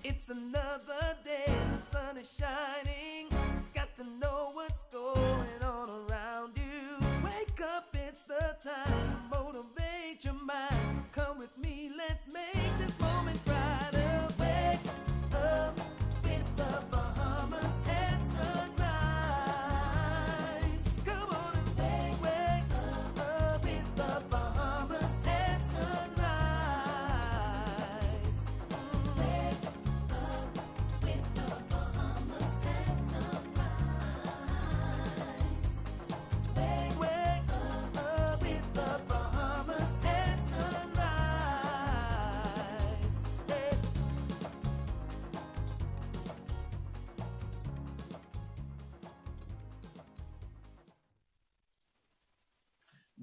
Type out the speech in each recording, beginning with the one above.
It's another day, the sun is shining. Got to know what's going on around you. Wake up, it's the time to motivate your mind. Come with me, let's make this moment brighter. Wake up with the Bahamas at sunrise. Come on and wake up with the Bahamas at sunrise. Wake up with the Bahamas at sunrise. Wake up with the Bahamas at sunrise. Hey.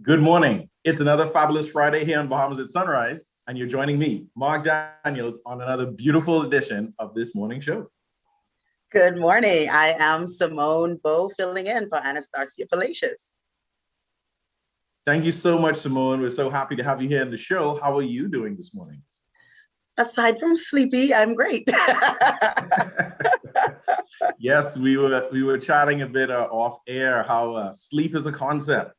Good morning. It's another fabulous Friday here on Bahamas at Sunrise, and you're joining me, Mark Daniels, on another beautiful edition of this morning show. Good morning. I am Simone Bowe, filling in for Anastasia Palacios. Thank you so much, Simone. We're so happy to have you here in the show. How are you doing this morning? Aside from sleepy, I'm great. Yes, we were chatting a bit off air how sleep is a concept.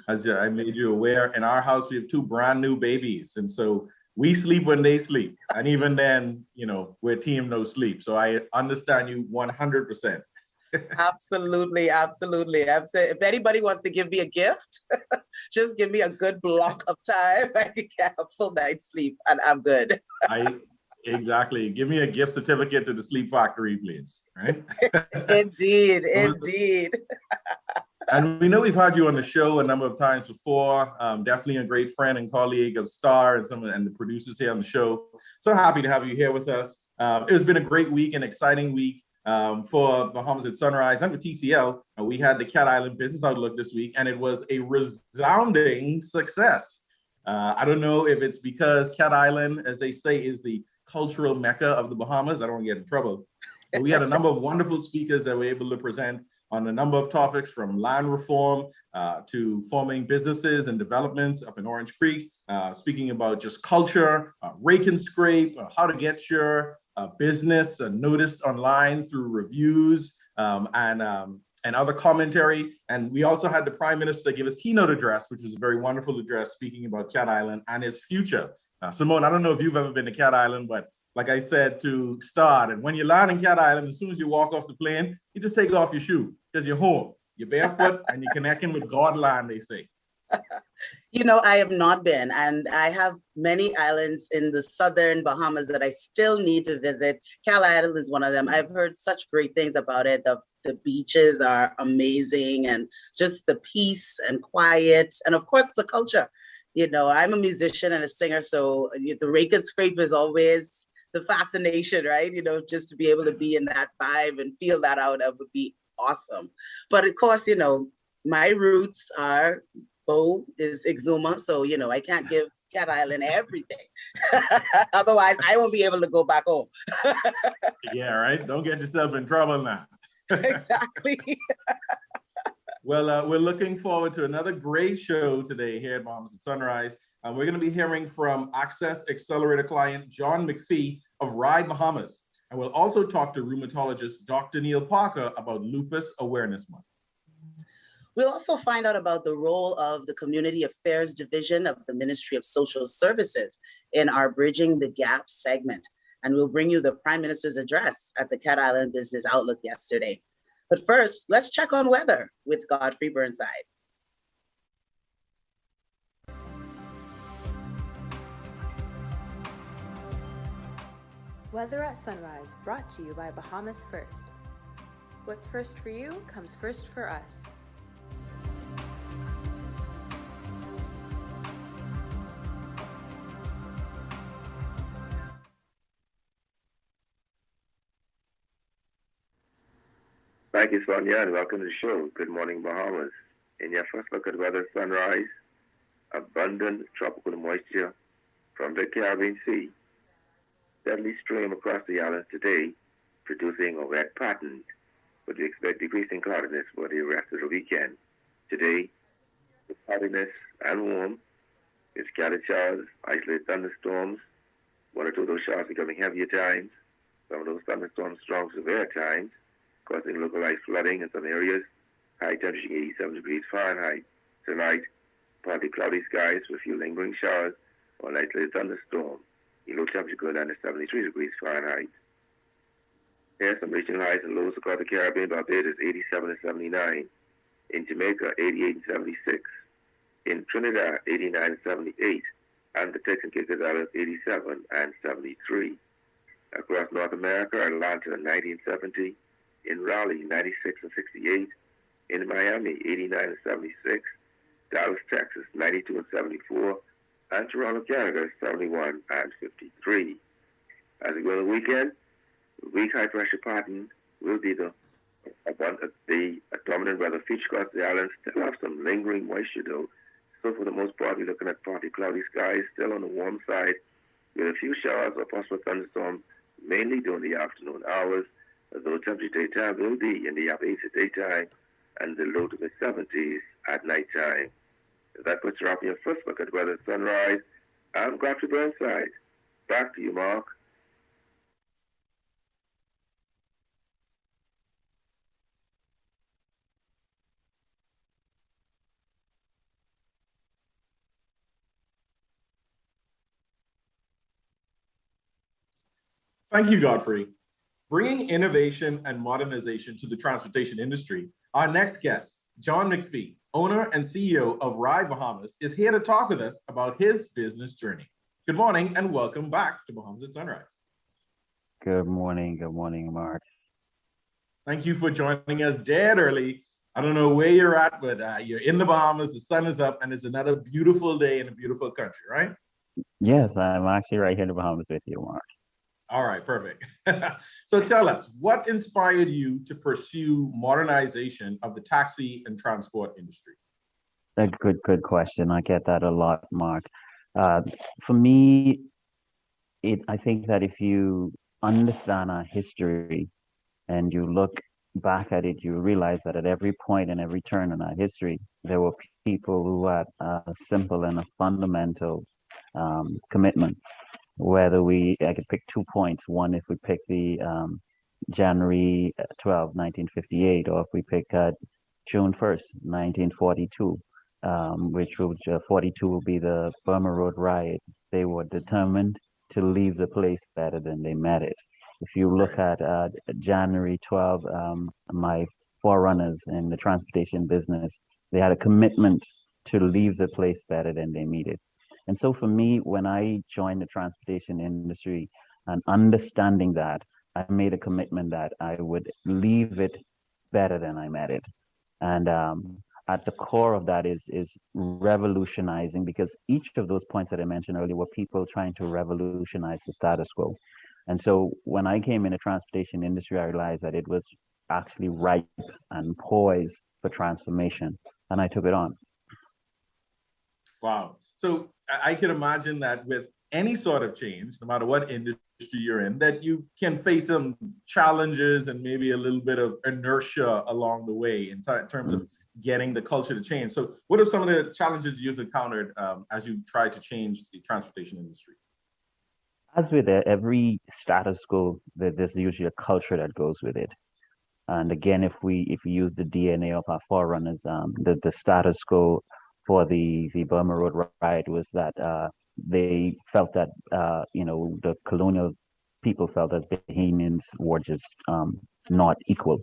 As I made you aware, in our house we have two brand new babies, and so we sleep when they sleep, and even then, we're team no sleep. So I understand you 100%. Absolutely. If anybody wants to give me a gift, just give me a good block of time. I can get a full night's sleep, and I'm good. Exactly. Give me a gift certificate to the Sleep Factory, please. Right? Indeed. And we know we've had you on the show a number of times before. Definitely a great friend and colleague of Star and the producers here on the show. So happy to have you here with us. It has been a great week, an exciting week for Bahamas at Sunrise and for TCL. We had the Cat Island Business Outlook this week, and it was a resounding success. I don't know if it's because Cat Island, as they say, is the cultural mecca of the Bahamas. I don't want to get in trouble. But we had a number of wonderful speakers that were able to present on a number of topics, from land reform to forming businesses and developments up in Orange Creek, speaking about just culture, rake and scrape, how to get your business noticed online through reviews and other commentary. And we also had the Prime Minister give his keynote address, which was a very wonderful address, speaking about Cat Island and its future. Simone, I don't know if you've ever been to Cat Island, but like I said to start, and when you land in Cat Island, as soon as you walk off the plane, you just take off your shoe because you're home. You're barefoot and you're connecting with God land, they say. I have not been, and I have many islands in the southern Bahamas that I still need to visit. Cat Island is one of them. I've heard such great things about it. The beaches are amazing, and just the peace and quiet, and of course the culture. I'm a musician and a singer, so the rake and scrape is always the fascination, right? Just to be able to be in that vibe and feel that out, that would be awesome. But of course, my roots are Bow is Exuma, so I can't give Cat Island everything. Otherwise, I won't be able to go back home. Yeah, right. Don't get yourself in trouble now. Exactly. Well, we're looking forward to another great show today here at Bahamas at Sunrise. We're going to be hearing from Access Accelerator client John McPhee of Ride Bahamas. And we'll also talk to rheumatologist Dr. Neil Parker about Lupus Awareness Month. We'll also find out about the role of the Community Affairs Division of the Ministry of Social Services in our Bridging the Gap segment. And we'll bring you the Prime Minister's address at the Cat Island Business Outlook yesterday. But first, let's check on weather with Godfrey Burnside. Weather at Sunrise, brought to you by Bahamas First. What's first for you comes first for us. Thank you, Sonia, and welcome to the show. Good morning, Bahamas. In your first look at weather sunrise, abundant tropical moisture from the Caribbean Sea steadily stream across the island today, producing a wet pattern, but we expect decreasing cloudiness for the rest of the weekend. Today, the cloudiness and warm, with scattered showers, isolated thunderstorms, one or two of those showers becoming heavier times, Some of those thunderstorms strong severe at times, causing localized flooding in some areas. High temperature 87 degrees Fahrenheit. Tonight, partly cloudy skies with a few lingering showers or likely a thunderstorm. The low temperature going down to 73 degrees Fahrenheit. Here, some regional highs and lows across the Caribbean. Barbados 87 and 79. In Jamaica, 88 and 76. In Trinidad, 89 and 78. And the Texan Caicos Islands, 87 and 73. Across North America, Atlanta, 90 and 70. In Raleigh, 96 and 68. In Miami, 89 and 76. Dallas, Texas, 92 and 74. And Toronto, Canada, 71 and 53. As we go to the weekend, weak high pressure pattern will be the dominant weather feature across the islands. Still have some lingering moisture though. So for the most part, we're looking at partly cloudy skies, still on the warm side, with a few showers or possible thunderstorms, mainly during the afternoon hours. Although temperature daytime will be in the upper 80s at daytime and the low to mid 70s at nighttime. That puts you up your first look at weather sunrise. I'm Godfrey Burnside. Back to you, Mark. Thank you, Godfrey. Bringing innovation and modernization to the transportation industry, our next guest, John McPhee, owner and CEO of Ride Bahamas, is here to talk with us about his business journey. Good morning and welcome back to Bahamas at Sunrise. Good morning, Mark. Thank you for joining us dead early. I don't know where you're at, but you're in the Bahamas, the sun is up, and it's another beautiful day in a beautiful country, right? Yes, I'm actually right here in the Bahamas with you, Mark. All right, perfect. So tell us, what inspired you to pursue modernization of the taxi and transport industry? A good question. I get that a lot, Mark. For me, I think that if you understand our history and you look back at it, you realize that at every point and every turn in our history, there were people who had a simple and a fundamental commitment. Whether I could pick 2 points. One, if we pick the January 12, 1958, or if we pick June 1st, 1942, which 42 will be the Burma Road riot. They were determined to leave the place better than they met it. If you look at January 12, my forerunners in the transportation business, they had a commitment to leave the place better than they meet it. And so for me, when I joined the transportation industry and understanding that, I made a commitment that I would leave it better than I met it. And at the core of that is revolutionizing, because each of those points that I mentioned earlier were people trying to revolutionize the status quo. And so when I came in the transportation industry, I realized that it was actually ripe and poised for transformation, and I took it on. Wow. So I can imagine that with any sort of change, no matter what industry you're in, that you can face some challenges and maybe a little bit of inertia along the way in terms of getting the culture to change. So what are some of the challenges you've encountered as you try to change the transportation industry? As with every status quo, there's usually a culture that goes with it. And again, if we use the DNA of our forerunners, the status quo for the Burma Road riot was that they felt that the colonial people felt that Bahamians were just not equal.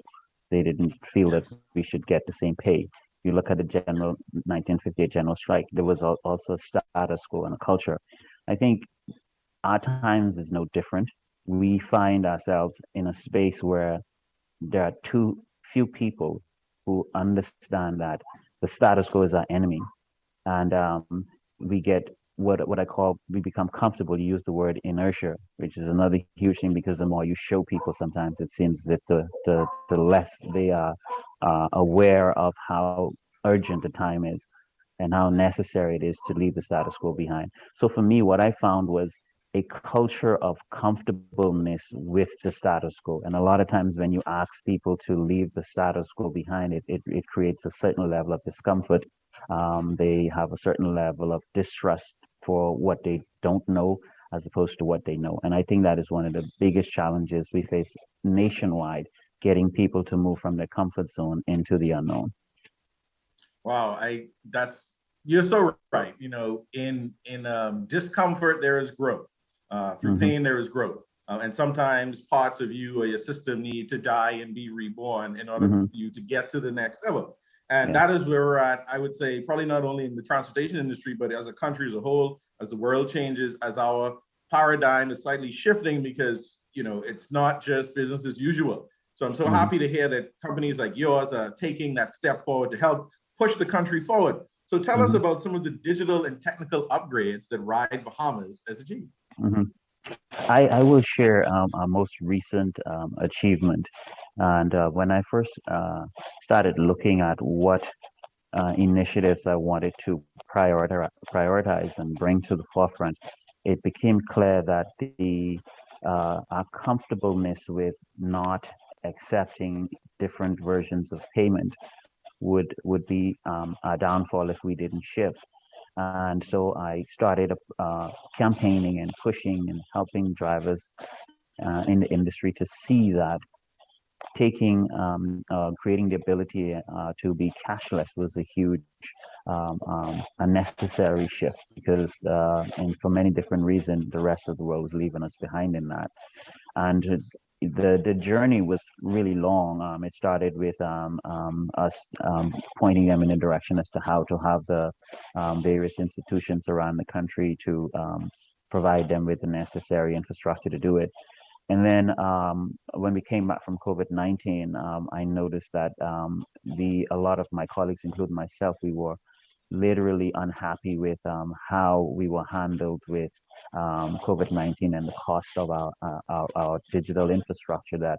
They didn't feel that we should get the same pay. You look at the 1958 general strike, there was also a status quo and a culture. I think our times is no different. We find ourselves in a space where there are too few people who understand that the status quo is our enemy. And we get we become comfortable. You use the word inertia, which is another huge thing, because the more you show people, sometimes it seems as if the less they are aware of how urgent the time is and how necessary it is to leave the status quo behind. So for me, what I found was a culture of comfortableness with the status quo. And a lot of times when you ask people to leave the status quo behind, it creates a certain level of discomfort. They have a certain level of distrust for what they don't know. as opposed to what they know. And I think that is one of the biggest challenges we face nationwide, getting people to move from their comfort zone into the unknown. Wow, you're so right. You know, in discomfort there is growth. Through pain there is growth. And sometimes parts of you or your system need to die and be reborn in order for you to get to the next level. And that is where we're at, I would say, probably not only in the transportation industry, but as a country as a whole, as the world changes, as our paradigm is slightly shifting, because, you know, it's not just business as usual. So I'm so happy to hear that companies like yours are taking that step forward to help push the country forward. So tell us about some of the digital and technical upgrades that Ride Bahamas has achieved. I will share our most recent achievement. And when I first started looking at what initiatives I wanted to prioritize and bring to the forefront, it became clear that our comfortableness with not accepting different versions of payment would be a downfall if we didn't shift. And so I started campaigning and pushing and helping drivers in the industry to see that creating the ability to be cashless was a huge, a necessary shift, because, and for many different reasons, the rest of the world was leaving us behind in that. And the journey was really long. It started with us pointing them in a direction as to how to have the various institutions around the country to provide them with the necessary infrastructure to do it. And then when we came back from COVID-19, I noticed that a lot of my colleagues, including myself, we were literally unhappy with how we were handled with COVID-19 and the cost of our digital infrastructure, that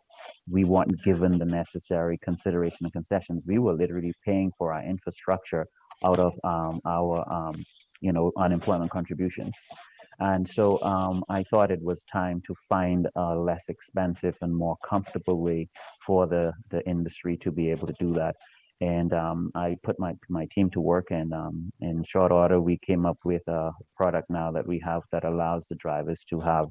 we weren't given the necessary consideration and concessions. We were literally paying for our infrastructure out of our unemployment contributions. And so I thought it was time to find a less expensive and more comfortable way for the industry to be able to do that. And I put my team to work, and in short order, we came up with a product now that we have that allows the drivers to have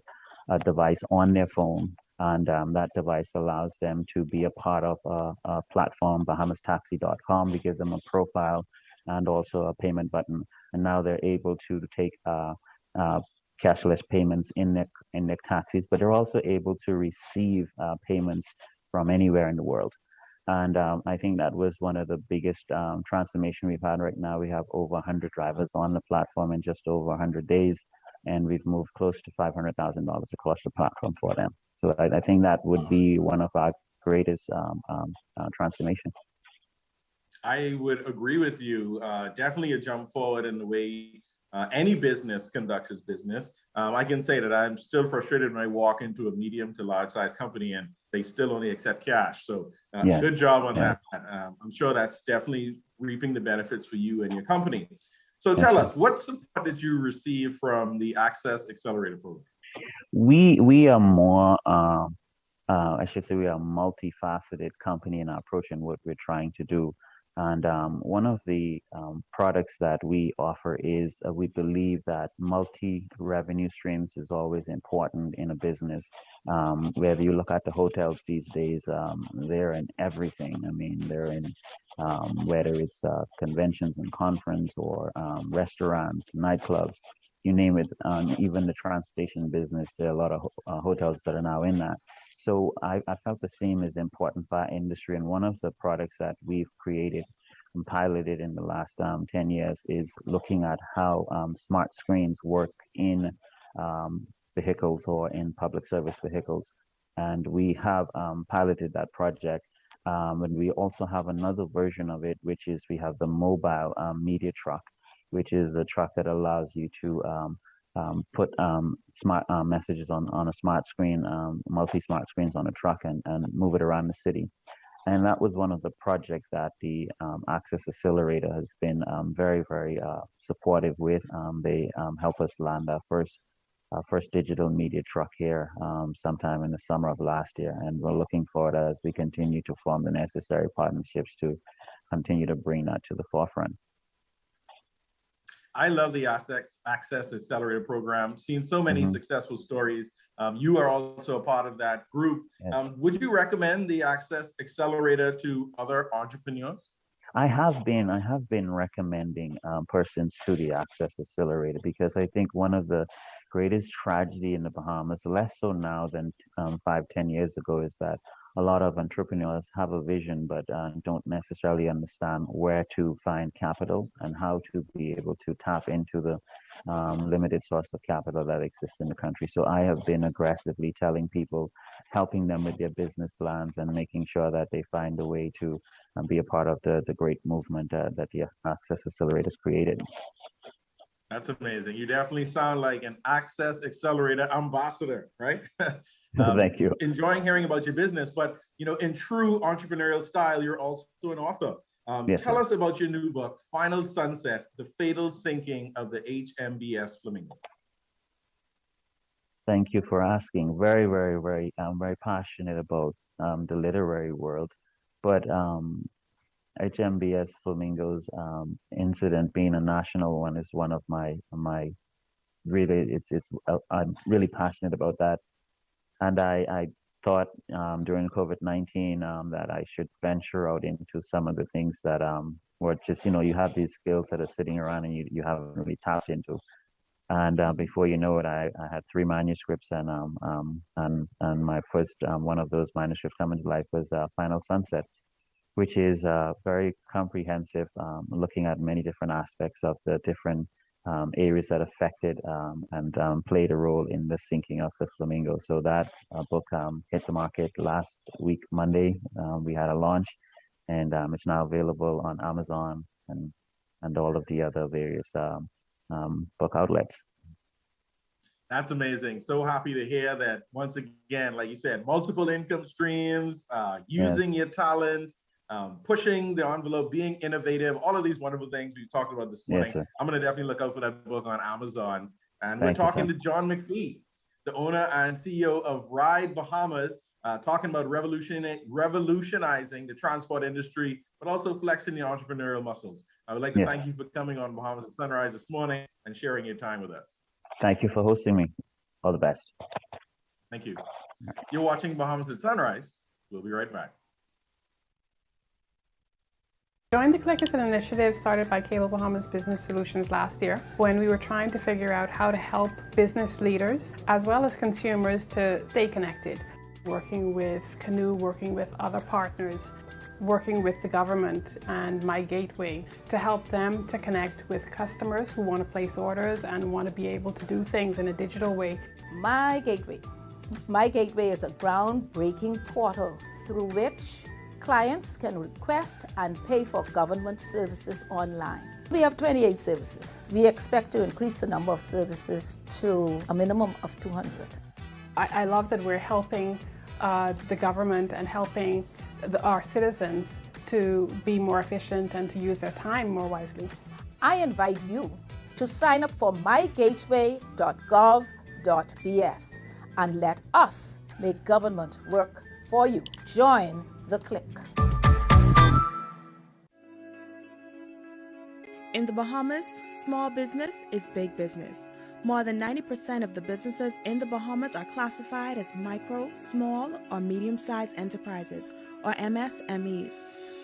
a device on their phone. And that device allows them to be a part of a platform, BahamasTaxi.com. We give them a profile and also a payment button. And now they're able to take cashless payments in their taxis, but they're also able to receive payments from anywhere in the world. And I think that was one of the biggest transformation we've had right now. We have over 100 drivers on the platform in just over 100 days, and we've moved close to $500,000 across the platform for them. So I think that would be one of our greatest transformation. I would agree with you. Definitely a jump forward in the way any business conducts its business. I can say that I'm still frustrated when I walk into a medium to large size company and they still only accept cash. So Yes. Good job on Yes. that. I'm sure that's definitely reaping the benefits for you and your company. So Yes, tell sir. us, what support did you receive from the Access Accelerator program? We are more, I should say, we are a multifaceted company in our approach and what we're trying to do. And one of the products that we offer is we believe that multi-revenue streams is always important in a business. Whether you look at the hotels these days, they're in everything. I mean, they're in whether it's conventions and conference or restaurants, nightclubs, you name it. Even the transportation business, there are a lot of hotels that are now in that. So I felt the same is important for our industry. And one of the products that we've created and piloted in the last 10 years is looking at how smart screens work in vehicles or in public service vehicles. And we have piloted that project. And we also have another version of it, which is we have the mobile media truck, which is a truck that allows you to put smart messages on a smart screen, multi-smart screens on a truck, and move it around the city. And that was one of the projects that the Access Accelerator has been very, very supportive with. They helped us land our first digital media truck here sometime in the summer of last year. And we're looking forward as we continue to form the necessary partnerships to continue to bring that to the forefront. I love the Access Accelerator program. Seen so many successful stories. You are also a part of that group. Yes. Would you recommend the Access Accelerator to other entrepreneurs? I have been recommending persons to the Access Accelerator because I think one of the greatest tragedy in the Bahamas, less so now than 5-10 years ago, is that a lot of entrepreneurs have a vision but don't necessarily understand where to find capital and how to be able to tap into the limited source of capital that exists in the country. So I have been aggressively telling people, helping them with their business plans and making sure that they find a way to be a part of the great movement that the Access Accelerator has created. That's amazing. You definitely sound like an Access Accelerator ambassador, right? Thank you. Enjoying hearing about your business, but in true entrepreneurial style, you're also an author. Yes, tell sir. us about your new book, Final Sunset: The Fatal Sinking of the HMBS Flamingo. Thank you for asking. Very, very, very, I'm very passionate about the literary world, but HMBS Flamingos incident being a national one is one of my really, I'm really passionate about that. And I thought during COVID-19 that I should venture out into some of the things that were just, you have these skills that are sitting around and you haven't really tapped into. And before you know it, I had 3 manuscripts, and my first one of those manuscripts coming to life was Final Sunset, which is very comprehensive, looking at many different aspects of the different areas that affected and played a role in the sinking of the Flamingo. So that book hit the market last week, Monday. We had a launch, and it's now available on Amazon and all of the other various book outlets. That's amazing. So happy to hear that. Once again, like you said, multiple income streams, using your talent, pushing the envelope, being innovative, all of these wonderful things we talked about this morning. Yes, I'm going to definitely look out for that book on Amazon. And Thank we're you, talking sir. to John McPhee, the owner and CEO of Ride Bahamas, talking about revolutionizing the transport industry, but also flexing your entrepreneurial muscles. I would like to thank you for coming on Bahamas at Sunrise this morning and sharing your time with us. Thank you for hosting me. All the best. Thank you. You're watching Bahamas at Sunrise. We'll be right back. Join the Click is an initiative started by Cable Bahamas Business Solutions last year when we were trying to figure out how to help business leaders as well as consumers to stay connected. Working with Canoe, working with other partners, working with the government and My Gateway to help them to connect with customers who want to place orders and want to be able to do things in a digital way. My Gateway. My Gateway is a groundbreaking portal through which clients can request and pay for government services online. We have 28 services. We expect to increase the number of services to a minimum of 200. I love that we're helping the government and helping our citizens to be more efficient and to use their time more wisely. I invite you to sign up for mygateway.gov.bs and let us make government work for you. Join the Click. In the Bahamas, small business is big business. More than 90% of the businesses in the Bahamas are classified as micro, small, or medium-sized enterprises, or MSMEs.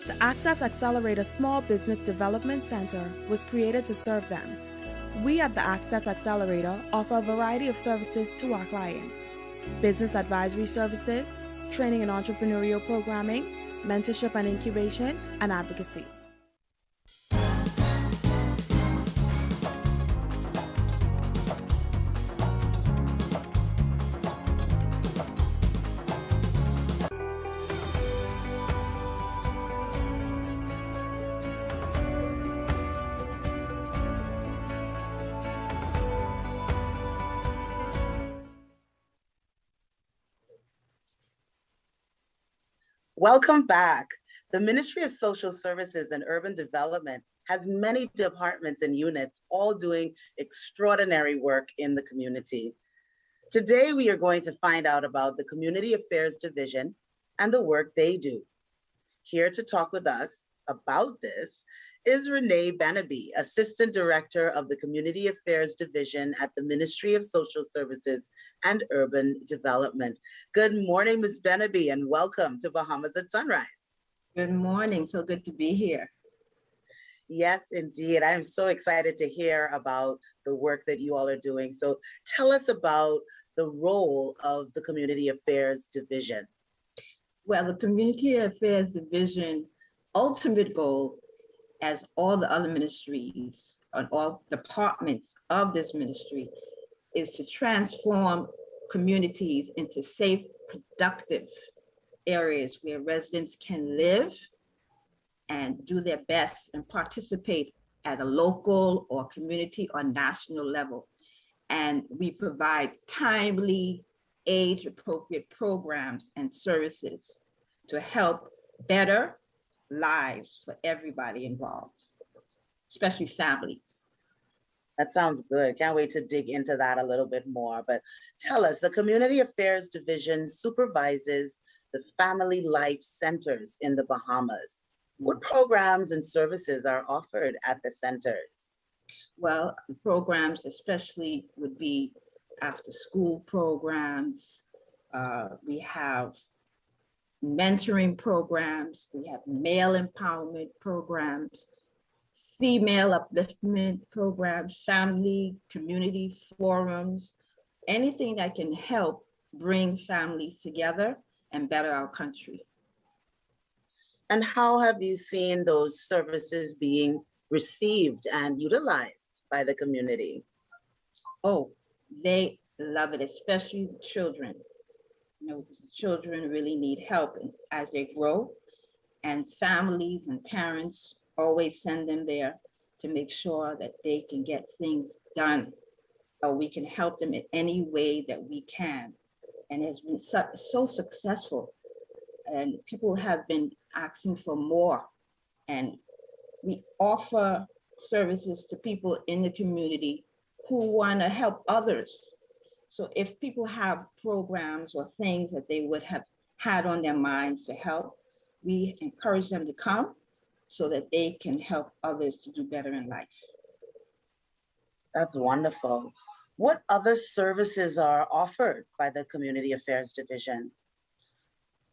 The Access Accelerator Small Business Development Center was created to serve them. We at the Access Accelerator offer a variety of services to our clients: business advisory services, training and entrepreneurial programming, mentorship and incubation, and advocacy. Welcome back. The Ministry of Social Services and Urban Development has many departments and units all doing extraordinary work in the community. Today, we are going to find out about the Community Affairs Division and the work they do. Here to talk with us about this is Renee Beneby, Assistant Director of the Community Affairs Division at the Ministry of Social Services and Urban Development. Good morning, Ms. Beneby, and welcome to Bahamas at Sunrise. Good morning. So good to be here. Yes, indeed. I am so excited to hear about the work that you all are doing. So tell us about the role of the Community Affairs Division. Well, the Community Affairs Division ultimate goal, as all the other ministries and all departments of this ministry, is to transform communities into safe, productive areas where residents can live and do their best and participate at a local or community or national level. And we provide timely, age-appropriate programs and services to help better lives for everybody involved, especially families. That sounds good. Can't wait to dig into that a little bit more. But tell us, the Community Affairs Division supervises the family life centers in the Bahamas. What programs and services are offered at the centers? Well, the programs especially would be after school programs. We have mentoring programs. We have male empowerment programs, female upliftment programs, family, community forums, anything that can help bring families together and better our country. And how have you seen those services being received and utilized by the community? Oh, they love it, especially the children. You know, the children really need help as they grow, and families and parents always send them there to make sure that they can get things done, or we can help them in any way that we can. And it's been so successful, and people have been asking for more. And we offer services to people in the community who want to help others. So if people have programs or things that they would have had on their minds to help, we encourage them to come so that they can help others to do better in life. That's wonderful. What other services are offered by the Community Affairs Division?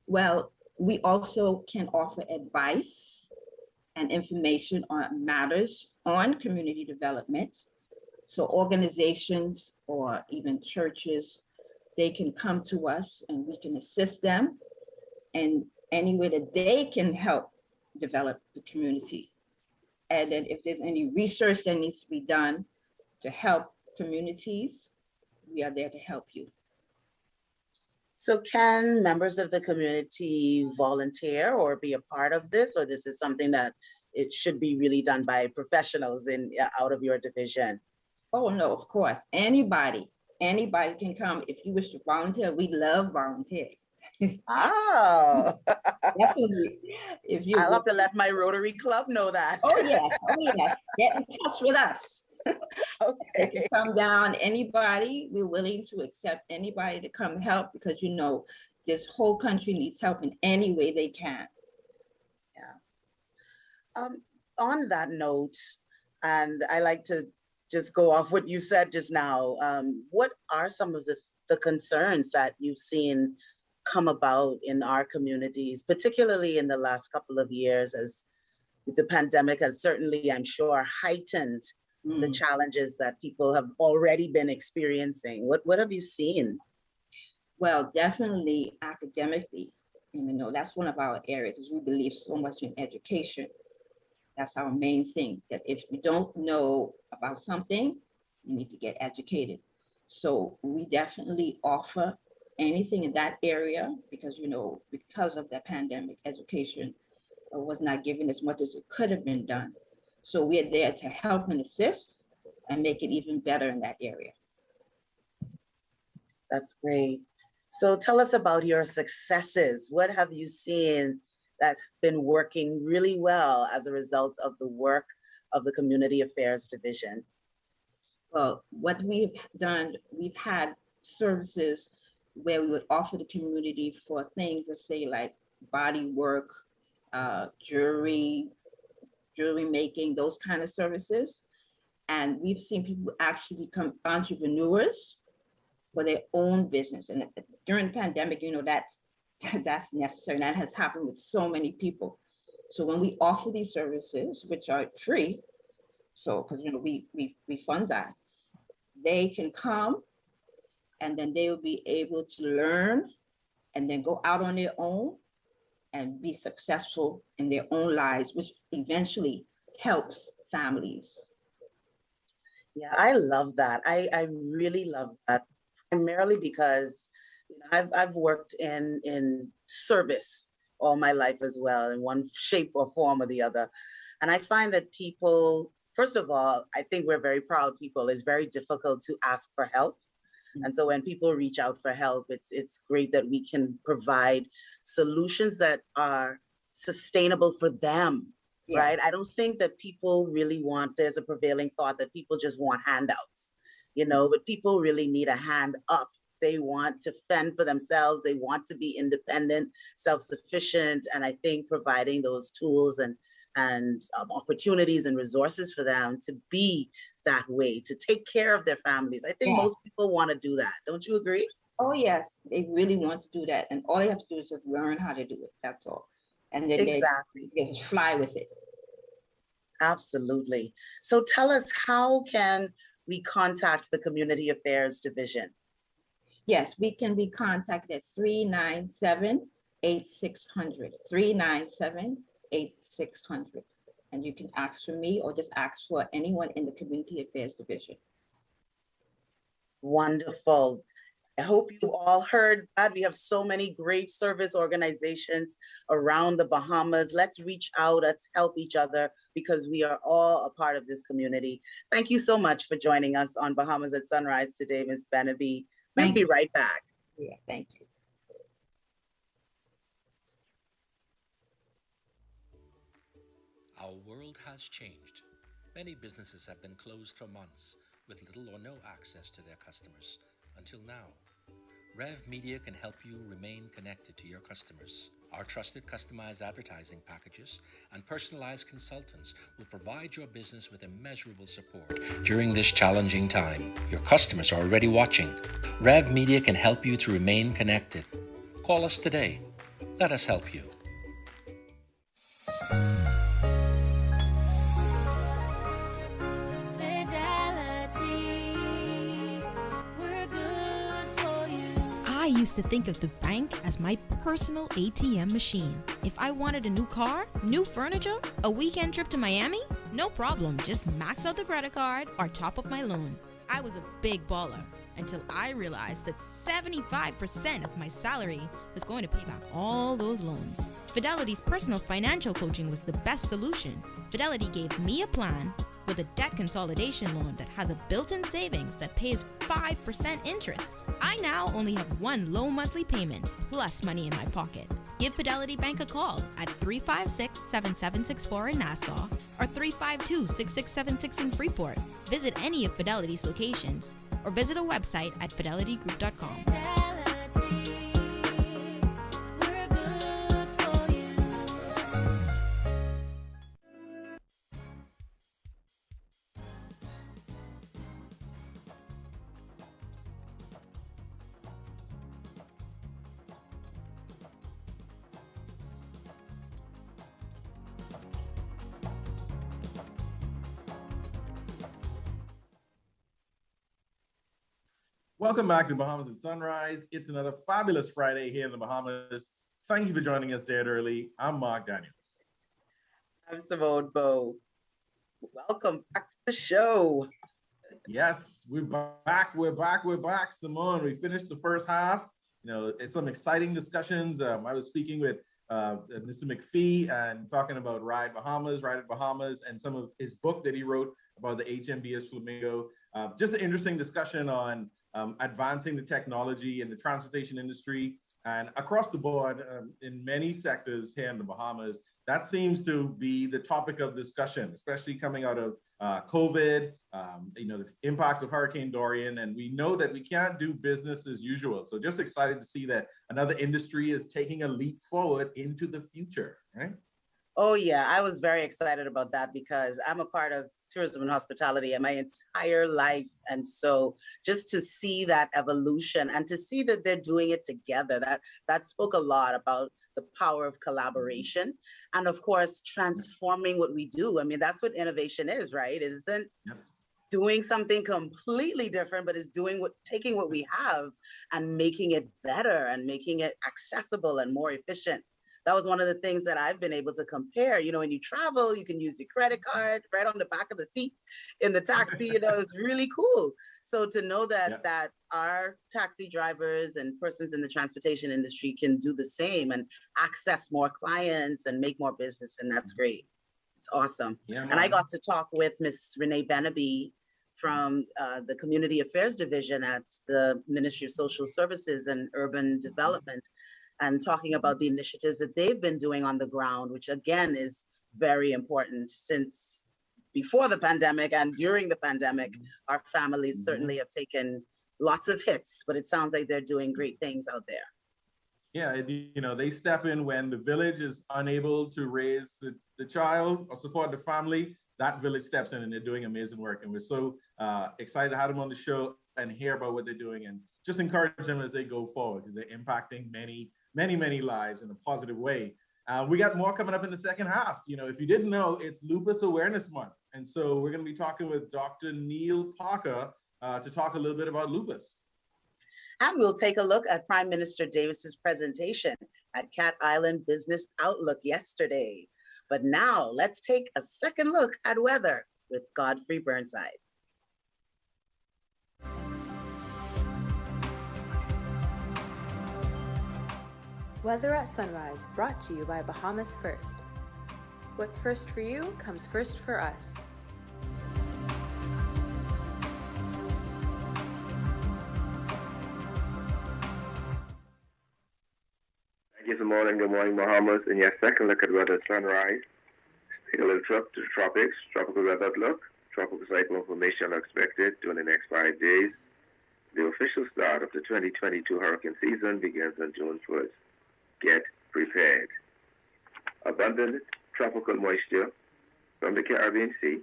Well, we also can offer advice and information on matters on community development. So organizations or even churches, they can come to us and we can assist them in any way that they can help develop the community. And then if there's any research that needs to be done to help communities, we are there to help you. So can members of the community volunteer or be a part of this, or this is something that it should be really done by professionals out of your division? Oh no, of course, anybody can come. If you wish to volunteer, we love volunteers. Oh, Definitely. If you I'll have to let my Rotary Club know that. Oh yeah, get in touch with us. Okay. If you come down, anybody, we're willing to accept anybody to come help, because you know this whole country needs help in any way they can. Yeah. On that note, and I like to just go off what you said just now, what are some of the concerns that you've seen come about in our communities, particularly in the last couple of years, as the pandemic has certainly, I'm sure, heightened the challenges that people have already been experiencing? What have you seen? Well, definitely academically, you know, that's one of our areas, because we believe so much in education. That's our main thing, that if you don't know about something, you need to get educated. So we definitely offer anything in that area, because, you know, because of the pandemic, education was not given as much as it could have been done. So we're there to help and assist and make it even better in that area. That's great. So tell us about your successes. What have you seen that's been working really well as a result of the work of the Community Affairs Division? Well, what we've done, we've had services where we would offer the community for things that say like body work, jewelry, jewelry making, those kind of services. And we've seen people actually become entrepreneurs for their own business. And during the pandemic, that's necessary. And that has happened with so many people. So when we offer these services, which are free, so because we fund that, they can come and then they will be able to learn and then go out on their own and be successful in their own lives, which eventually helps families. Yeah, I love that. I really love that, primarily because I've worked in service all my life as well, in one shape or form or the other. And I find that people, first of all, I think we're very proud people. It's very difficult to ask for help. And so when people reach out for help, it's great that we can provide solutions that are sustainable for them, right? I don't think that people really there's a prevailing thought that people just want handouts, but people really need a hand up. They want to fend for themselves. They want to be independent, self-sufficient. And I think providing those tools and opportunities and resources for them to be that way, to take care of their families. I think most people want to do that. Don't you agree? Oh, yes. They really want to do that. And all they have to do is just learn how to do it. That's all. And then they just fly with it. Absolutely. So tell us, how can we contact the Community Affairs Division? Yes, we can be contacted at 397-8600, 397-8600. And you can ask for me or just ask for anyone in the Community Affairs Division. Wonderful. I hope you all heard that. We have so many great service organizations around the Bahamas. Let's reach out, let's help each other, because we are all a part of this community. Thank you so much for joining us on Bahamas at Sunrise today, Ms. Beneby. We'll be right back. Yeah, thank you. Our world has changed. Many businesses have been closed for months with little or no access to their customers. Until now, Rev Media can help you remain connected to your customers. Our trusted customized advertising packages and personalized consultants will provide your business with immeasurable support during this challenging time. Your customers are already watching. Rev Media can help you to remain connected. Call us today. Let us help you. I used to think of the bank as my personal ATM machine. If I wanted a new car, new furniture, a weekend trip to Miami, no problem, just max out the credit card or top up my loan. I was a big baller until I realized that 75% of my salary was going to pay back all those loans. Fidelity's personal financial coaching was the best solution. Fidelity gave me a plan with a debt consolidation loan that has a built-in savings that pays 5% interest. I now only have one low monthly payment plus money in my pocket. Give Fidelity Bank a call at 356-7764 in Nassau or 352-6676 in Freeport. Visit any of Fidelity's locations or visit a website at fidelitygroup.com. Welcome back to Bahamas at Sunrise. It's another fabulous Friday here in the Bahamas. Thank you for joining us dead early. I'm Mark Daniels. I'm Simone Bowe. Welcome back to the show. Yes, we're back. Simone, we finished the first half. It's some exciting discussions. I was speaking with Mr. McPhee and talking about Ride at Bahamas, and some of his book that he wrote about the HMBS Flamingo. Just an interesting discussion on advancing the technology in the transportation industry and across the board in many sectors here in the Bahamas. That seems to be the topic of discussion, especially coming out of COVID, the impacts of Hurricane Dorian, and we know that we can't do business as usual. So just excited to see that another industry is taking a leap forward into the future, right? Oh yeah, I was very excited about that because I'm a part of tourism and hospitality and my entire life. And so just to see that evolution and to see that they're doing it together, that spoke a lot about the power of collaboration and of course transforming what we do. I mean, that's what innovation is, right? It isn't doing something completely different, but it's taking what we have and making it better and making it accessible and more efficient. That was one of the things that I've been able to compare. You know, when you travel, you can use your credit card right on the back of the seat in the taxi. You know, it's really cool. So to know that that our taxi drivers and persons in the transportation industry can do the same and access more clients and make more business, and that's great. It's awesome. Yeah, and I got to talk with Miss Renee Beneby from the Community Affairs Division at the Ministry of Social Services and Urban Development, and talking about the initiatives that they've been doing on the ground, which again is very important since before the pandemic and during the pandemic. Our families certainly have taken lots of hits, but it sounds like they're doing great things out there. Yeah, you know, they step in when the village is unable to raise the child or support the family. That village steps in and they're doing amazing work. And we're so excited to have them on the show and hear about what they're doing and just encourage them as they go forward because they're impacting many lives in a positive way. We got more coming up in the second half. You know, if you didn't know, it's Lupus Awareness Month. And so we're going to be talking with Dr. Neil Parker to talk a little bit about lupus. And we'll take a look at Prime Minister Davis's presentation at Cat Island Business Outlook yesterday. But now let's take a second look at weather with Godfrey Burnside. Weather at Sunrise, brought to you by Bahamas First. What's first for you comes first for us. Good morning, Bahamas. In your second look at weather at sunrise, take a little trip to the tropics, tropical weather outlook. Tropical cyclone formation are expected during the next 5 days. The official start of the 2022 hurricane season begins on June 1st. Get prepared. Abundant tropical moisture from the Caribbean Sea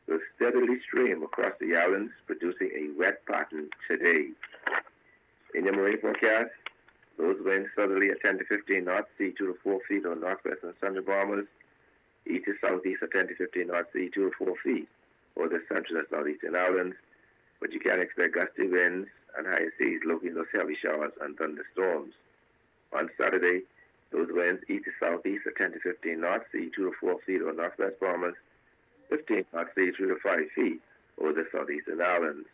will steadily stream across the islands, producing a wet pattern today. In your marine forecast, those winds southerly at 10 to 15 knots, sea 2 to 4 feet on northwest and central Bahamas, east to southeast at 10 to 15 knots, sea 2 to 4 feet over the central and southeastern islands, but you can expect gusty winds and high seas, locating those heavy showers and thunderstorms. On Saturday, those winds east to southeast at 10 to 15 knots, sea 2 to 4 feet over northwest Bahamas, 15 knots, sea 3 to 5 feet over the southeastern islands.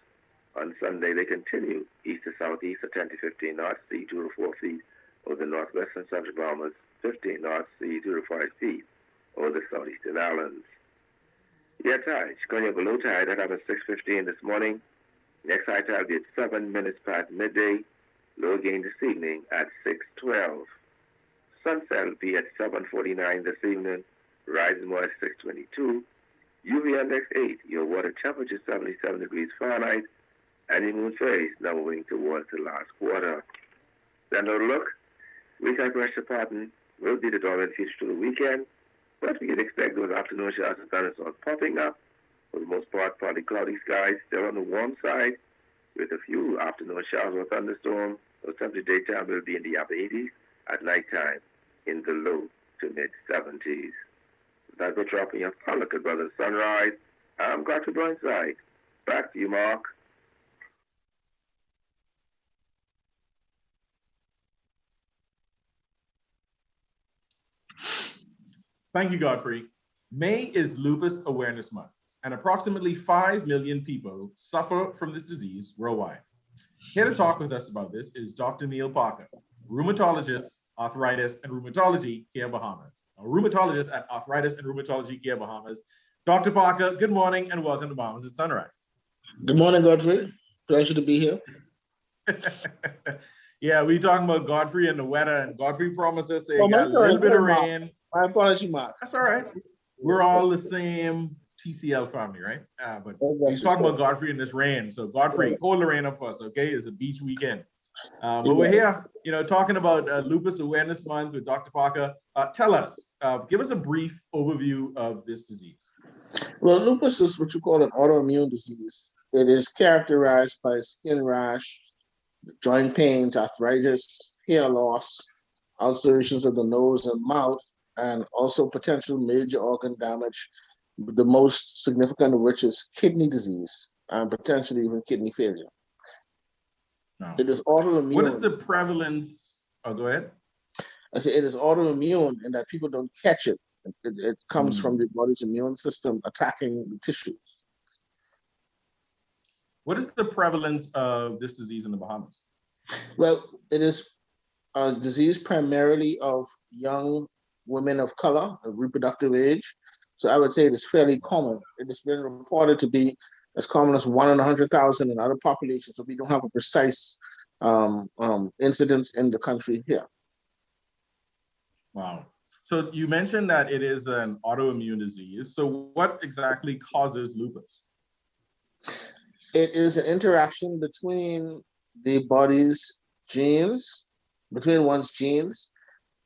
On Sunday, they continue east to southeast at 10 to 15 knots, sea 2 to 4 feet over the northwest and central Bahamas, 15 knots, sea 2 to 5 feet over the southeastern islands. Yeah, tide, Chicago below tide at 6:15 this morning. Next high tide will be at 7 minutes past midday. Low again this evening at 6:12. Sunset will be at 7:49 this evening. Rising more at 6:22. UV index 8. Your water temperature 77 degrees Fahrenheit. And the moon phase now moving towards the last quarter. Then a look. Weekend pressure pattern will be the dominant feature to the weekend, but we can expect those afternoon showers and thunderstorms popping up. For the most part, partly cloudy skies, still on the warm side, with a few afternoon showers or thunderstorms. The temperature daytime will be in the upper 80s, at nighttime in the low to mid 70s. That's what's dropping your look at brother sunrise. I'm Godfrey Burnside. Back to you, Mark. Thank you, Godfrey. May is Lupus Awareness Month, and approximately 5 million people suffer from this disease worldwide. Here to talk with us about this is Dr. Neil Parker, rheumatologist, arthritis, and rheumatology, Care Bahamas. A rheumatologist at Arthritis and Rheumatology Care Bahamas. Dr. Parker, good morning and welcome to Bahamas at Sunrise. Good morning, Godfrey. Pleasure to be here. Yeah, we talking about Godfrey and the weather, and Godfrey promised us got a little bit of rain. My apology, Mark. That's all right. We're all the same TCL family, right? But we're talking about Godfrey and this rain. So Godfrey, hold the rain up for us, okay? It's a beach weekend. But we're here, talking about Lupus Awareness Month with Dr. Parker. Tell us, give us a brief overview of this disease. Well, lupus is what you call an autoimmune disease. It is characterized by skin rash, joint pains, arthritis, hair loss, ulcerations of the nose and mouth, and also potential major organ damage, the most significant of which is kidney disease and potentially even kidney failure. No. It is autoimmune. What is the prevalence? Oh, go ahead. I say it is autoimmune in that people don't catch it. It comes from the body's immune system attacking the tissues. What is the prevalence of this disease in the Bahamas? Well, it is a disease primarily of young women of color, of reproductive age. So I would say it is fairly common. It has been reported to be as common as 1 in 100,000 in other populations. So we don't have a precise incidence in the country here. Wow. So you mentioned that it is an autoimmune disease. So what exactly causes lupus? It is an interaction between the body's genes, between one's genes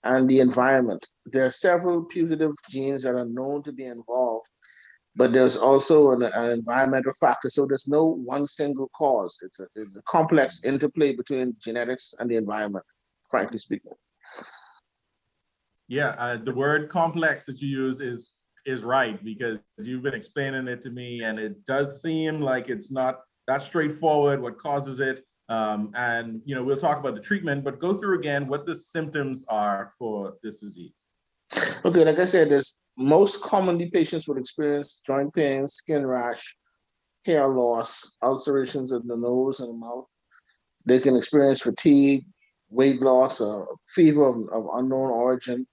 and the environment. There are several putative genes that are known to be involved, but there's also an environmental factor. So there's no one single cause. It's a complex interplay between genetics and the environment, frankly speaking. Yeah, the word complex that you use is right, because you've been explaining it to me, and it does seem like it's not that straightforward what causes it. And we'll talk about the treatment, but go through again what the symptoms are for this disease. Okay, like I said, most commonly patients will experience joint pain, skin rash, hair loss, ulcerations of the nose and the mouth. They can experience fatigue, weight loss, or fever of unknown origin,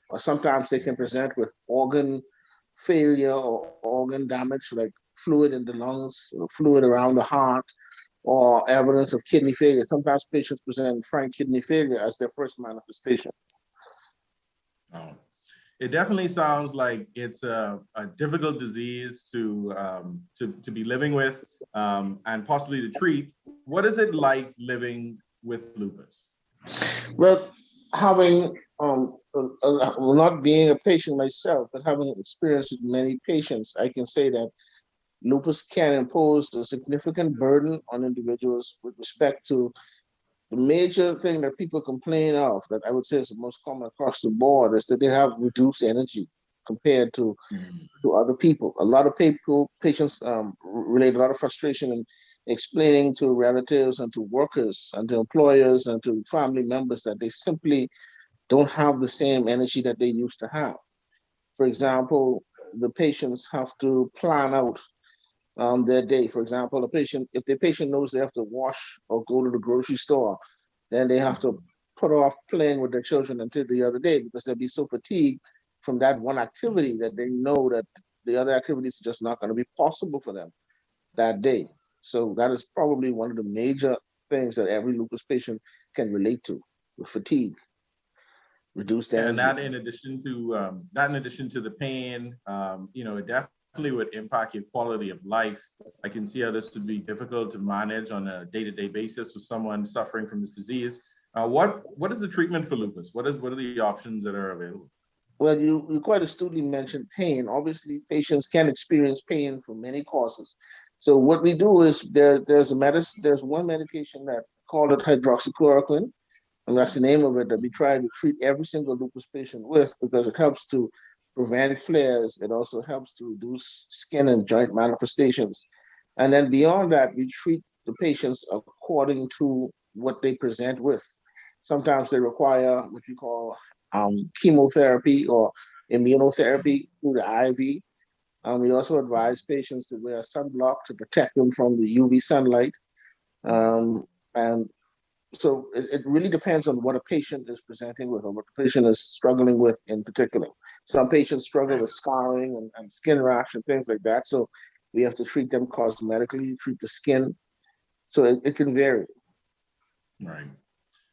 or sometimes they can present with organ failure or organ damage, like fluid in the lungs, fluid around the heart, or evidence of kidney failure. Sometimes patients present frank kidney failure as their first manifestation. Oh. It definitely sounds like it's a difficult disease to be living with and possibly to treat. What is it like living with lupus? Well, having not being a patient myself, but having experience with many patients, I can say that lupus can impose a significant burden on individuals with respect to the major thing that people complain of, that I would say is the most common across the board, is that they have reduced energy compared to other people. A lot of patients relate a lot of frustration in explaining to relatives and to workers and to employers and to family members that they simply don't have the same energy that they used to have. For example, the patients have to plan out their day. For example, if the patient knows they have to wash or go to the grocery store, then they have to put off playing with their children until the other day, because they'll be so fatigued from that one activity that they know that the other activities are just not going to be possible for them that day. So that is probably one of the major things that every lupus patient can relate to, with fatigue, reduced energy. And that in addition to the pain, it definitely would impact your quality of life. I can see how this would be difficult to manage on a day-to-day basis with someone suffering from this disease. What is the treatment for lupus? What are the options that are available? Well, you quite astutely mentioned pain. Obviously, patients can experience pain from many causes. So what we do is there's one medication that called it hydroxychloroquine, and that's the name of it, that we try to treat every single lupus patient with, because it helps to prevent flares. It also helps to reduce skin and joint manifestations. And then beyond that, we treat the patients according to what they present with. Sometimes they require what we call chemotherapy or immunotherapy through the IV. We also advise patients to wear sunblock to protect them from the UV sunlight. And so it really depends on what a patient is presenting with or what the patient is struggling with in particular. Some patients struggle with scarring and skin rash and things like that. So we have to treat them cosmetically, treat the skin. So it can vary. Right.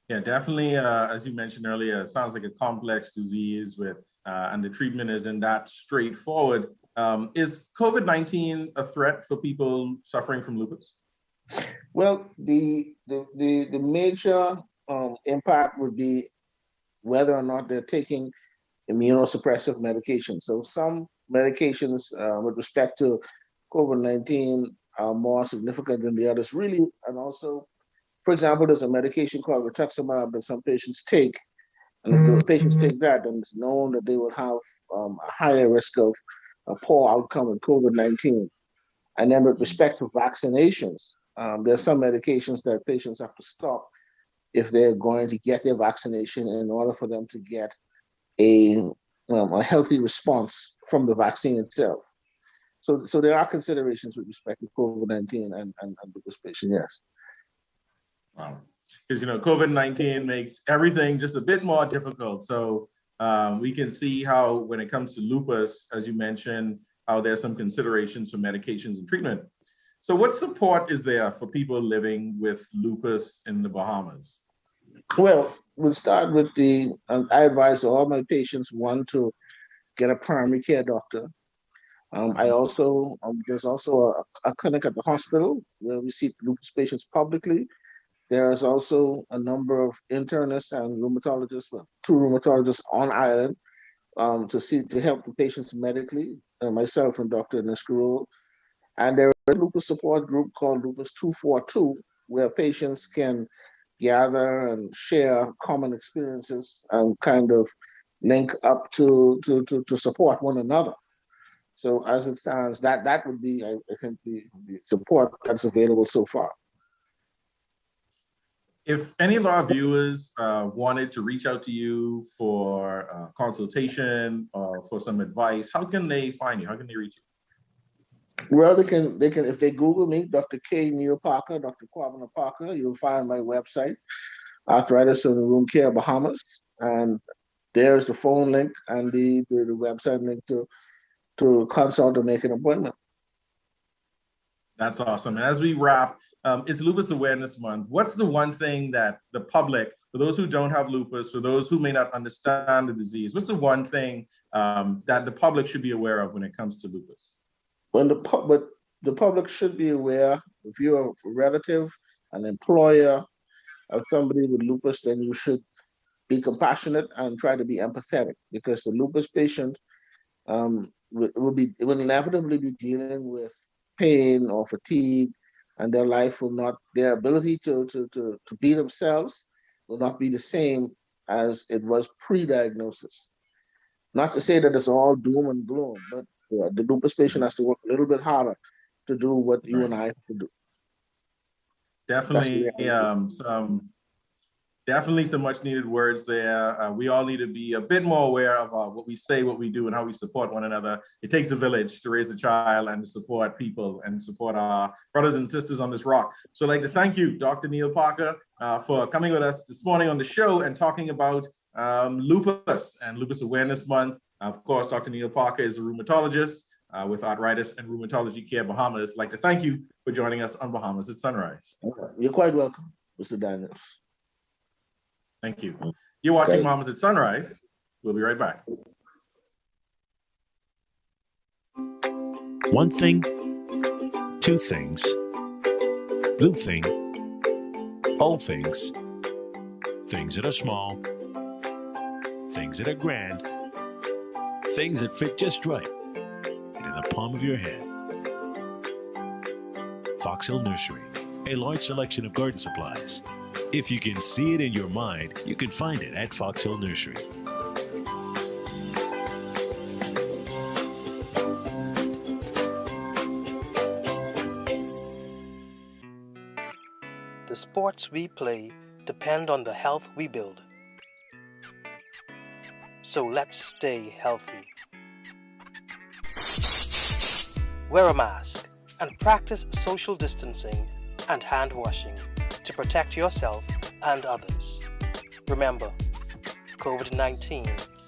Yeah, definitely. As you mentioned earlier, it sounds like a complex disease and the treatment isn't that straightforward. Is COVID-19 a threat for people suffering from lupus? Well, the major impact would be whether or not they're taking immunosuppressive medications. So some medications with respect to COVID-19 are more significant than the others, really. And also, for example, there's a medication called rituximab that some patients take. And if the patients take that, then it's known that they will have a higher risk of a poor outcome in COVID-19. And then with respect to vaccinations, there are some medications that patients have to stop if they're going to get their vaccination in order for them to get a healthy response from the vaccine itself. So there are considerations with respect to COVID-19 and lupus patients, yes. Wow. Because, COVID-19 makes everything just a bit more difficult. So we can see how, when it comes to lupus, as you mentioned, how there's some considerations for medications and treatment. So what support is there for people living with lupus in the Bahamas? Well, we'll start with I advise all my patients, one, to get a primary care doctor. There's also a clinic at the hospital where we see lupus patients publicly. There's also a number of internists and rheumatologists, two rheumatologists on island to help the patients medically, myself and Dr. Niskarul. And there is a lupus support group called Lupus 242, where patients can gather and share common experiences and kind of link up to support one another. So as it stands, that would be, I think, the support that's available so far. If any of our viewers wanted to reach out to you for consultation or for some advice, how can they find you? How can they reach you? Well, they can if they Google me, Dr. K. Neil Parker, Dr. Kwabena Parker, you'll find my website, Arthritis in the Room Care Bahamas, and there's the phone link and the website link to consult or make an appointment. That's awesome. And as we wrap, it's Lupus Awareness Month. What's the one thing that the public, for those who don't have lupus, for those who may not understand the disease, what's the one thing that the public should be aware of when it comes to lupus? The public should be aware, if you're a relative, an employer of somebody with lupus, then you should be compassionate and try to be empathetic, because the lupus patient will inevitably be dealing with pain or fatigue, and their ability to be themselves will not be the same as it was pre-diagnosis. Not to say that it's all doom and gloom, but the lupus patient has to work a little bit harder to do what you and I have to do. Definitely some much needed words there. We all need to be a bit more aware of what we say, what we do, and how we support one another. It takes a village to raise a child and to support people and support our brothers and sisters on this rock. So I'd like to thank you, Dr. Neil Parker, for coming with us this morning on the show and talking about lupus and Lupus Awareness Month. Of course, Dr. Neil Parker is a rheumatologist with Arthritis and Rheumatology Care Bahamas. I'd like to thank you for joining us on Bahamas at Sunrise. You're quite welcome, Mr. Daniels. Thank you. You're watching Bahamas at Sunrise. We'll be right back. One thing, two things, blue thing, old things, things that are small, things that are grand, things that fit just right, and in the palm of your hand. Fox Hill Nursery, a large selection of garden supplies. If you can see it in your mind, you can find it at Fox Hill Nursery. The sports we play depend on the health we build. So let's stay healthy. Wear a mask and practice social distancing and hand washing to protect yourself and others. Remember, COVID-19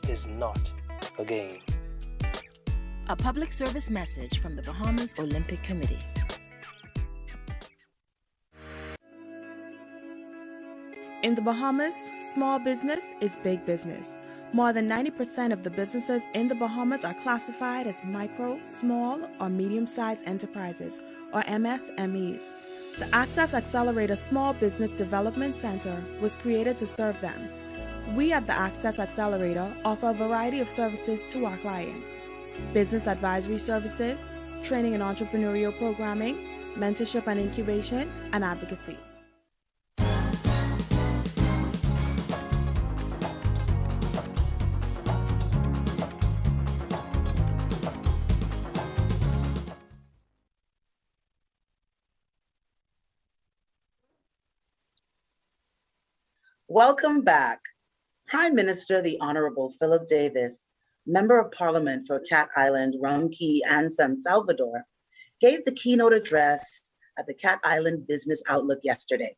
is not a game. A public service message from the Bahamas Olympic Committee. In the Bahamas, small business is big business. More than 90% of the businesses in the Bahamas are classified as micro, small, or medium-sized enterprises, or MSMEs. The Access Accelerator Small Business Development Center was created to serve them. We at the Access Accelerator offer a variety of services to our clients: business advisory services, training and entrepreneurial programming, mentorship and incubation, and advocacy. Welcome back. Prime Minister, the Honorable Philip Davis, Member of Parliament for Cat Island, Rum Cay, and San Salvador, gave the keynote address at the Cat Island Business Outlook yesterday,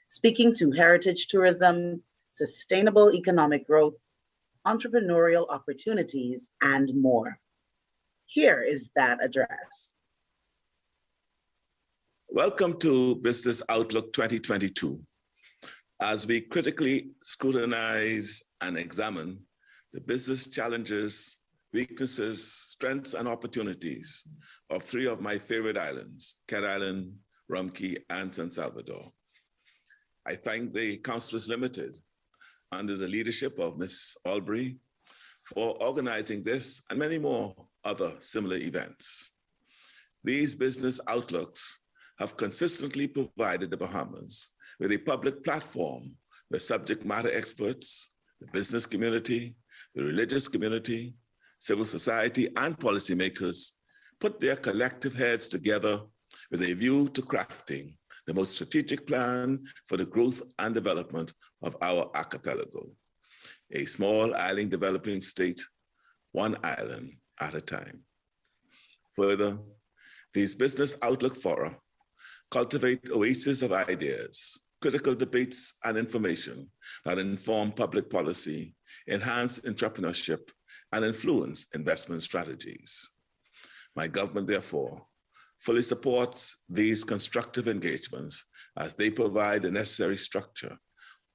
speaking to heritage tourism, sustainable economic growth, entrepreneurial opportunities, and more. Here is that address. Welcome to Business Outlook 2022. As we critically scrutinize and examine the business challenges, weaknesses, strengths, and opportunities of three of my favorite islands, Cat Island, Rum Cay, and San Salvador. I thank the Councillors Limited, under the leadership of Ms. Albury, for organizing this and many more other similar events. These business outlooks have consistently provided the Bahamas with a public platform where subject matter experts, the business community, the religious community, civil society, and policymakers put their collective heads together with a view to crafting the most strategic plan for the growth and development of our archipelago, a small island developing state, one island at a time. Further, these business outlook fora cultivate oases of ideas, critical debates and information that inform public policy, enhance entrepreneurship, and influence investment strategies. My government, therefore, fully supports these constructive engagements as they provide the necessary structure,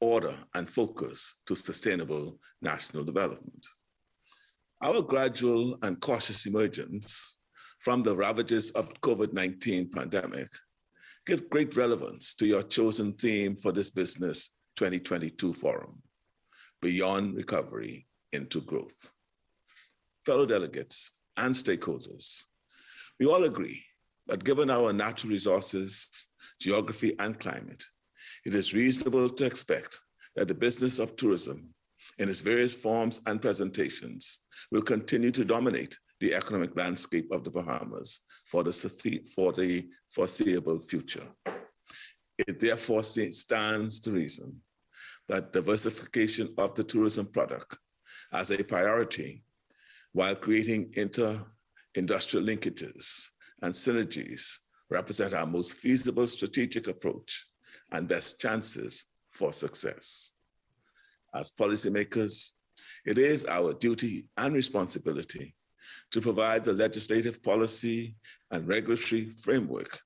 order, and focus to sustainable national development. Our gradual and cautious emergence from the ravages of COVID-19 pandemic give great relevance to your chosen theme for this Business 2022 Forum, Beyond Recovery into Growth. Fellow delegates and stakeholders, we all agree that given our natural resources, geography, and climate, it is reasonable to expect that the business of tourism in its various forms and presentations will continue to dominate the economic landscape of the Bahamas for the foreseeable future. It therefore stands to reason that diversification of the tourism product as a priority while creating inter-industrial linkages and synergies represent our most feasible strategic approach and best chances for success. As policymakers, it is our duty and responsibility to provide the legislative policy and regulatory framework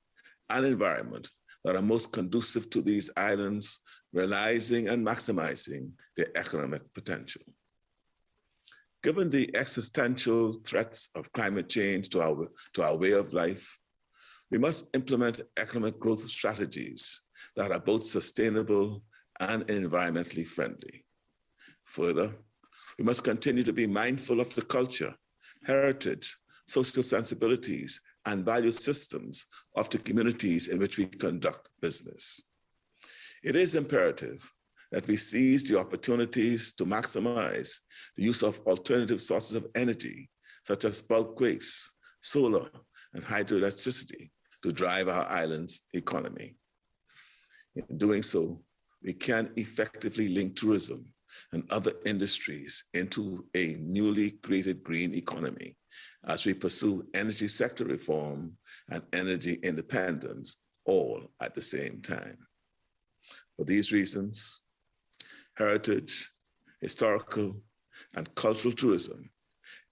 and environment that are most conducive to these islands realizing and maximizing their economic potential. Given the existential threats of climate change to our way of life, we must implement economic growth strategies that are both sustainable and environmentally friendly. Further, we must continue to be mindful of the culture, heritage, social sensibilities, and value systems of the communities in which we conduct business. It is imperative that we seize the opportunities to maximize the use of alternative sources of energy, such as bulk waste, solar, and hydroelectricity, to drive our island's economy. In doing so, we can effectively link tourism and other industries into a newly created green economy as we pursue energy sector reform and energy independence, all at the same time. For these reasons, heritage, historical, and cultural tourism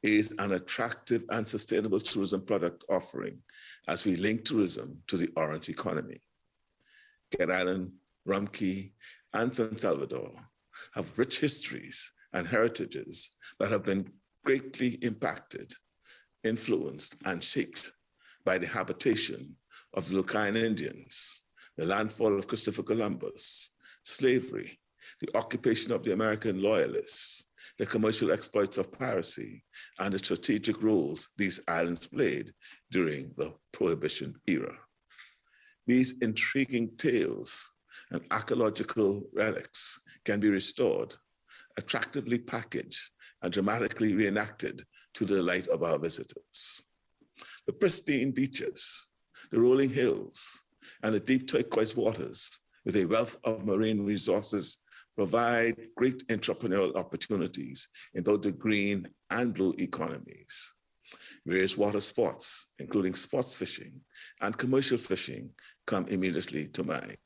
is an attractive and sustainable tourism product offering as we link tourism to the orange economy. Cat Island, Rum Cay, and San Salvador have rich histories and heritages that have been greatly impacted, influenced, and shaped by the habitation of the Lucayan Indians, the landfall of Christopher Columbus, slavery, the occupation of the American loyalists, the commercial exploits of piracy, and the strategic roles these islands played during the Prohibition era. These intriguing tales and archaeological relics can be restored, attractively packaged, and dramatically reenacted to the delight of our visitors. The pristine beaches, the rolling hills, and the deep turquoise waters with a wealth of marine resources provide great entrepreneurial opportunities in both the green and blue economies. Various water sports, including sports fishing and commercial fishing, come immediately to mind.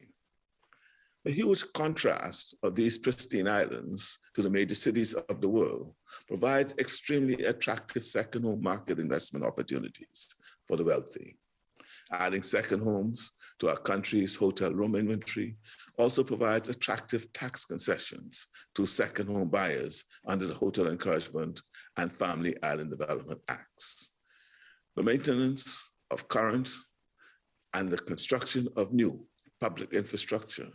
The huge contrast of these pristine islands to the major cities of the world provides extremely attractive second home market investment opportunities for the wealthy. Adding second homes to our country's hotel room inventory also provides attractive tax concessions to second home buyers under the Hotel Encouragement and Family Island Development Acts. The maintenance of current and the construction of new public infrastructure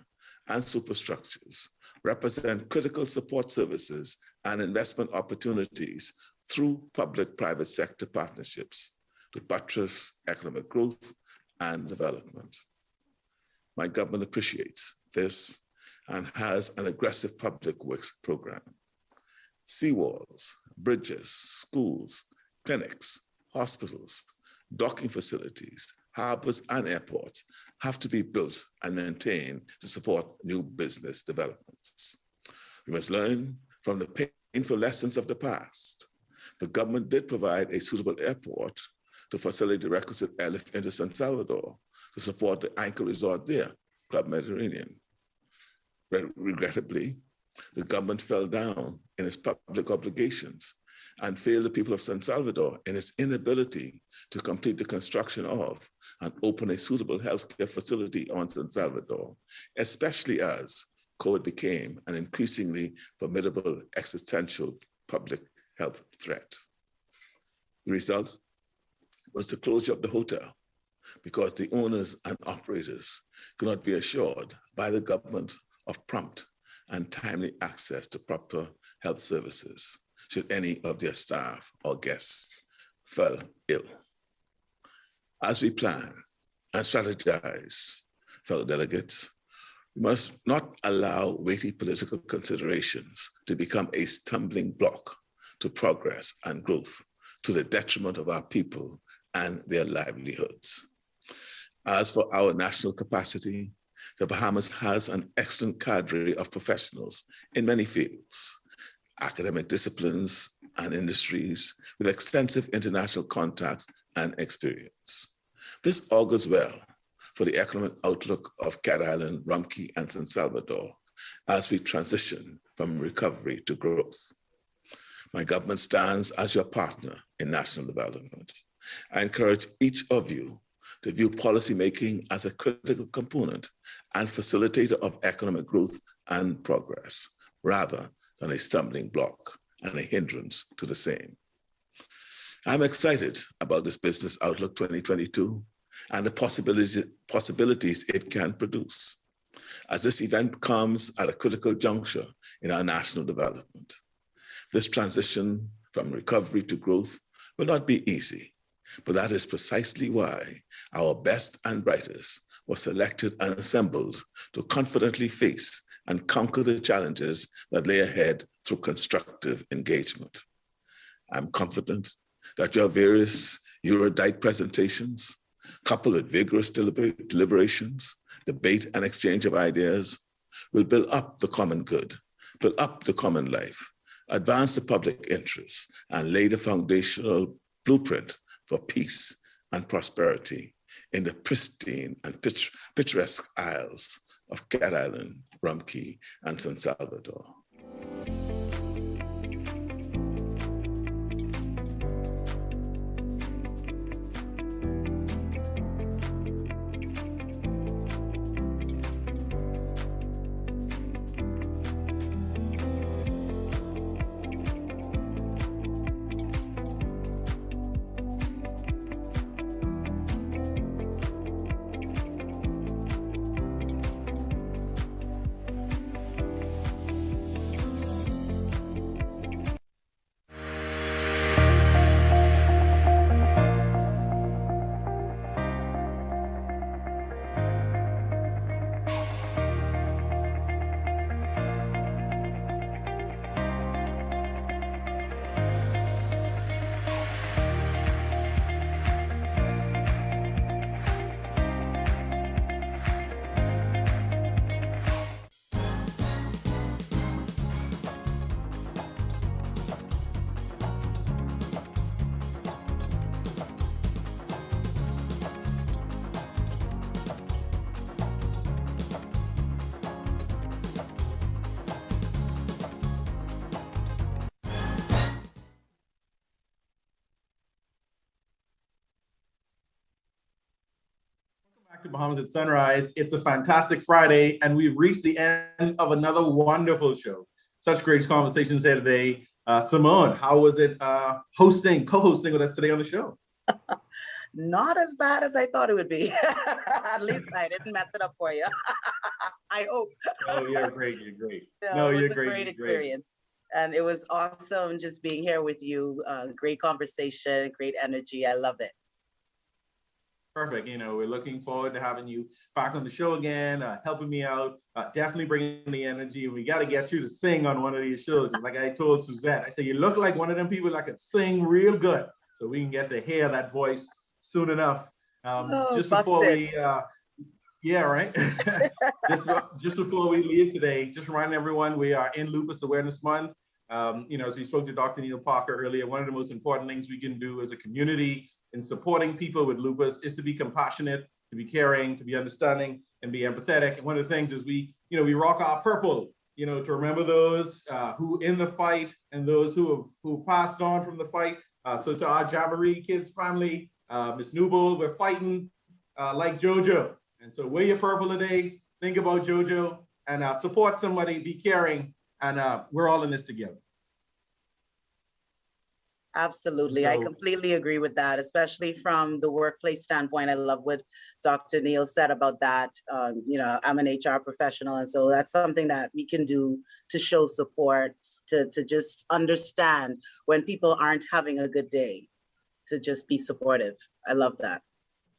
and superstructures represent critical support services and investment opportunities through public-private sector partnerships to buttress economic growth and development. My government appreciates this and has an aggressive public works program. Seawalls, bridges, schools, clinics, hospitals, docking facilities, harbors, and airports have to be built and maintained to support new business developments. We must learn from the painful lessons of the past. The government did provide a suitable airport to facilitate the requisite airlift into San Salvador to support the anchor resort there, Club Mediterranean. Regrettably, the government fell down in its public obligations and failed the people of San Salvador in its inability to complete the construction of and open a suitable healthcare facility on San Salvador, especially as COVID became an increasingly formidable existential public health threat. The result was the closure of the hotel because the owners and operators could not be assured by the government of prompt and timely access to proper health services should any of their staff or guests fall ill. As we plan and strategize, fellow delegates, we must not allow weighty political considerations to become a stumbling block to progress and growth to the detriment of our people and their livelihoods. As for our national capacity, the Bahamas has an excellent cadre of professionals in many fields, academic disciplines and industries with extensive international contacts and experience. This augurs well for the economic outlook of Cat Island, Rumkey, and San Salvador as we transition from recovery to growth. My government stands as your partner in national development. I encourage each of you to view policymaking as a critical component and facilitator of economic growth and progress, rather than a stumbling block and a hindrance to the same. I'm excited about this Business Outlook 2022 and the possibilities it can produce, as this event comes at a critical juncture in our national development. This transition from recovery to growth will not be easy, but that is precisely why our best and brightest were selected and assembled to confidently face and conquer the challenges that lay ahead through constructive engagement. I'm confident that your various erudite presentations, coupled with vigorous deliberations, debate, and exchange of ideas, will build up the common good, build up the common life, advance the public interest, and lay the foundational blueprint for peace and prosperity in the pristine and picturesque isles of Cat Island, Rumkey, and San Salvador. to Bahamas at Sunrise. It's a fantastic Friday, and we've reached the end of another wonderful show. Such great conversations here today. Simone, how was it co-hosting with us today on the show? Not as bad as I thought it would be. At least I didn't mess it up for you. I hope. Oh, you're great. You're great. No, it was a great experience. And it was awesome just being here with you. Great conversation, great energy. I loved it. Perfect. We're looking forward to having you back on the show again, helping me out, definitely bringing the energy. And we got to get you to sing on one of these shows. Just like I told Suzette, I said, you look like one of them people that could sing real good. So we can get to hear that voice soon enough. Just before we, yeah, right. just before we leave today, just reminding everyone we are in Lupus Awareness Month. As we spoke to Dr. Neil Parker earlier, one of the most important things we can do as a community in supporting people with lupus is to be compassionate, to be caring, to be understanding, and be empathetic. And one of the things is we rock our purple, to remember those who in the fight and those who passed on from the fight. So to our Jamboree Kids family, Miss Newbold, we're fighting like JoJo. And so wear your purple today, think about JoJo, and support somebody, be caring, and we're all in this together. Absolutely. So, I completely agree with that, especially from the workplace standpoint. I love what Dr. Neil said about that. I'm an HR professional, and so that's something that we can do to show support, to just understand when people aren't having a good day, to just be supportive. I love that.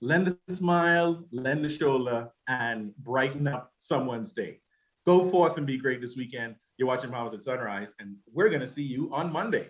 Lend a smile, lend a shoulder, and brighten up someone's day. Go forth and be great this weekend. You're watching Bahamas at Sunrise, and we're going to see you on Monday.